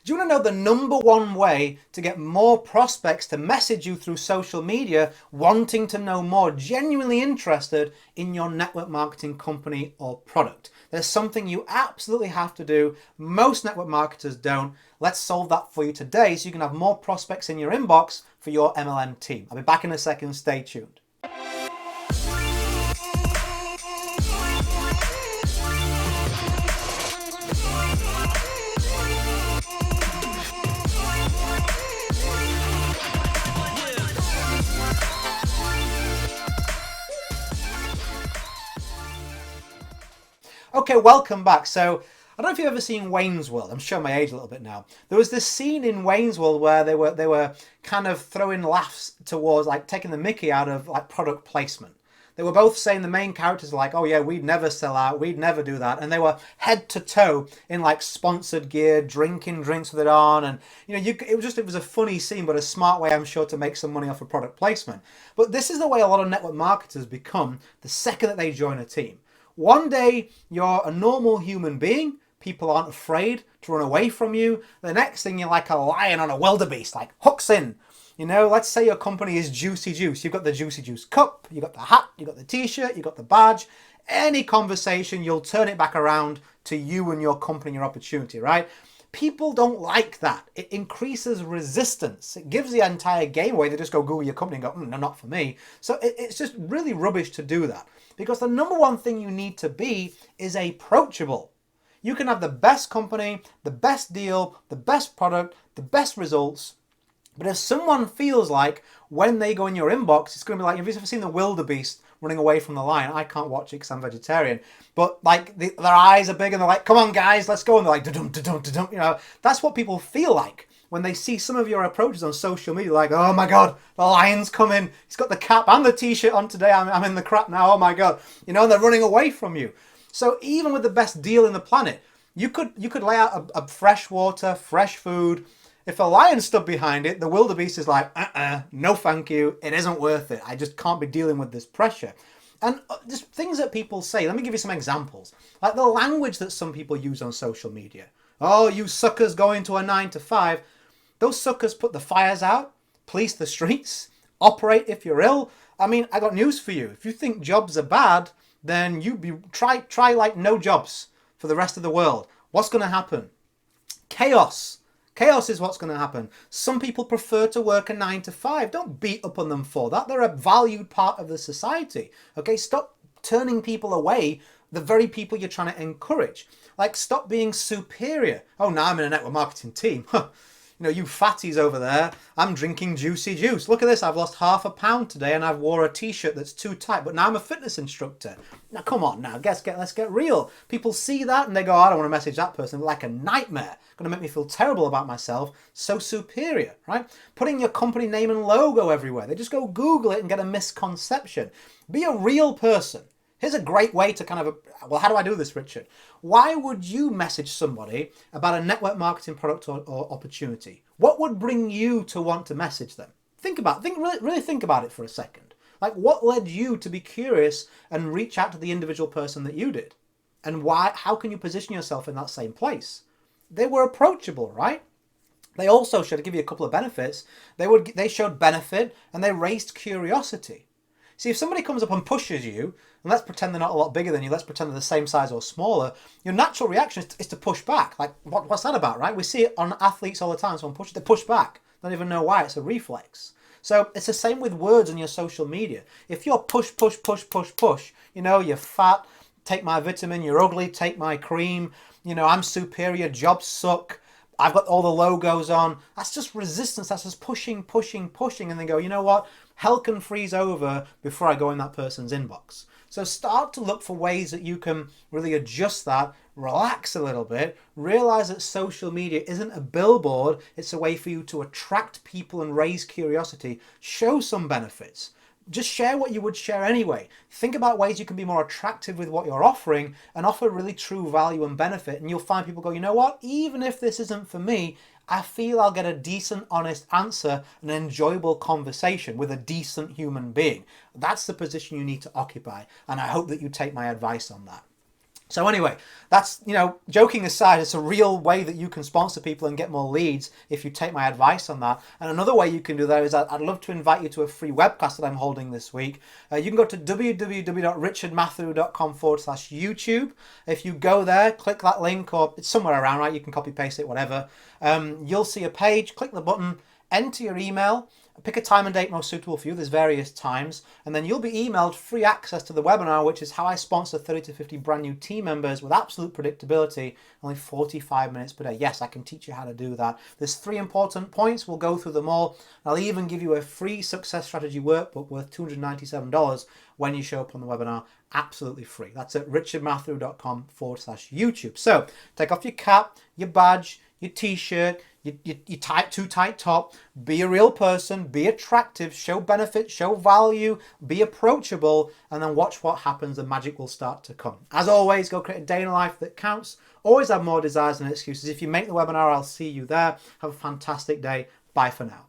Do you want to know the number one way to get more prospects to message you through social media, wanting to know more, genuinely interested in your network marketing company or product? There's something you absolutely have to do. Most network marketers don't. Let's solve that for you today so you can have more prospects in your inbox for your MLM team. I'll be back in a second. Stay tuned. Okay, welcome back. So, I don't know if you've ever seen Wayne's World. I'm showing my age a little bit now. There was this scene in Wayne's World where they were kind of throwing laughs towards, like, taking the mickey out of, like, product placement. They were both saying, the main characters were like, oh yeah, we'd never sell out, we'd never do that. And they were head to toe in like sponsored gear, drinking drinks with it on. And it was a funny scene, but a smart way, I'm sure, to make some money off of product placement. But this is the way a lot of network marketers become the second that they join a team. One day you're a normal human being. People aren't afraid to run away from you. The next thing you're like a lion on a wildebeest, like hooks in. Let's say your company is Juicy Juice. You've got the Juicy Juice cup, you've got the hat, you've got the t-shirt, you've got the badge. Any conversation, you'll turn it back around to you and your company, your opportunity, right? People don't like that. It increases resistance. It gives the entire game away. They just go Google your company and go, no, not for me. So it's just really rubbish to do that. Because the number one thing you need to be is approachable. You can have the best company, the best deal, the best product, the best results. But if someone feels like when they go in your inbox, it's going to be like, have you ever seen the wildebeest running away from the lion? I can't watch it because I'm vegetarian. But like their eyes are big and they're like, come on guys, let's go. And they're like, da-dum, da-dum, da-dum. That's what people feel like when they see some of your approaches on social media. Like, oh my God, the lion's coming. He's got the cap and the t-shirt on today. I'm in the crap now. Oh my God. And they're running away from you. So even with the best deal in the planet, you could lay out a fresh water, fresh food. If a lion stood behind it, the wildebeest is like, no thank you, it isn't worth it. I just can't be dealing with this pressure. And just things that people say, let me give you some examples. Like the language that some people use on social media. Oh, you suckers going to a 9 to 5. Those suckers put the fires out, police the streets, operate if you're ill. I mean, I got news for you. If you think jobs are bad, then try like no jobs for the rest of the world. What's going to happen? Chaos. Chaos is what's going to happen. Some people prefer to work a 9 to 5. Don't beat up on them for that. They're a valued part of the society. Okay, stop turning people away, the very people you're trying to encourage. Like, stop being superior. Oh, now I'm in a network marketing team. You fatties over there, I'm drinking Juicy Juice. Look at this, I've lost ½ a pound today and I've wore a t-shirt that's too tight, but now I'm a fitness instructor. Now come on now, let's get real. People see that and they go, I don't want to message that person. Like a nightmare. Going to make me feel terrible about myself. So superior, right? Putting your company name and logo everywhere. They just go Google it and get a misconception. Be a real person. Here's a great way to kind of, well, how do I do this, Richard? Why would you message somebody about a network marketing product or opportunity? What would bring you to want to message them? Really think about it for a second. Like, what led you to be curious and reach out to the individual person that you did? And why? How can you position yourself in that same place? They were approachable, right? They also showed, to give you a couple of benefits, they showed benefit and they raised curiosity. See, if somebody comes up and pushes you, and let's pretend they're not a lot bigger than you, let's pretend they're the same size or smaller, your natural reaction is to push back. Like, what's that about, right? We see it on athletes all the time. Someone pushes, they push back. Don't even know why. It's a reflex. So it's the same with words on your social media. If you're push, you're fat, take my vitamin, you're ugly, take my cream, I'm superior, jobs suck, I've got all the logos on. That's just resistance. That's just pushing. And then go, you know what? Hell can freeze over before I go in that person's inbox. So start to look for ways that you can really adjust that, relax a little bit, realize that social media isn't a billboard. It's a way for you to attract people and raise curiosity, show some benefits. Just share what you would share anyway. Think about ways you can be more attractive with what you're offering and offer really true value and benefit. And you'll find people go, you know what? Even if this isn't for me, I feel I'll get a decent, honest answer, an enjoyable conversation with a decent human being. That's the position you need to occupy. And I hope that you take my advice on that. So anyway, that's, joking aside, it's a real way that you can sponsor people and get more leads if you take my advice on that. And another way you can do that is I'd love to invite you to a free webcast that I'm holding this week. You can go to www.richardmatharoo.com/YouTube. If you go there, click that link, or it's somewhere around, right? You can copy paste it, whatever. You'll see a page, click the button, enter your email, pick a time and date most suitable for you. There's various times, and then you'll be emailed free access to the webinar, which is how I sponsor 30 to 50 brand new team members with absolute predictability, only 45 minutes per day. Yes, I can teach you how to do that. There's 3 important points. We'll go through them all. I'll even give you a free success strategy workbook worth $297 when you show up on the webinar. Absolutely free. That's at richardmatharoo.com/YouTube. So take off your cap, your badge, your t-shirt, your tight, too tight top, be a real person, be attractive, show benefit, show value, be approachable, and then watch what happens. The magic will start to come. As always, go create a day in life that counts. Always have more desires than excuses. If you make the webinar, I'll see you there. Have a fantastic day. Bye for now.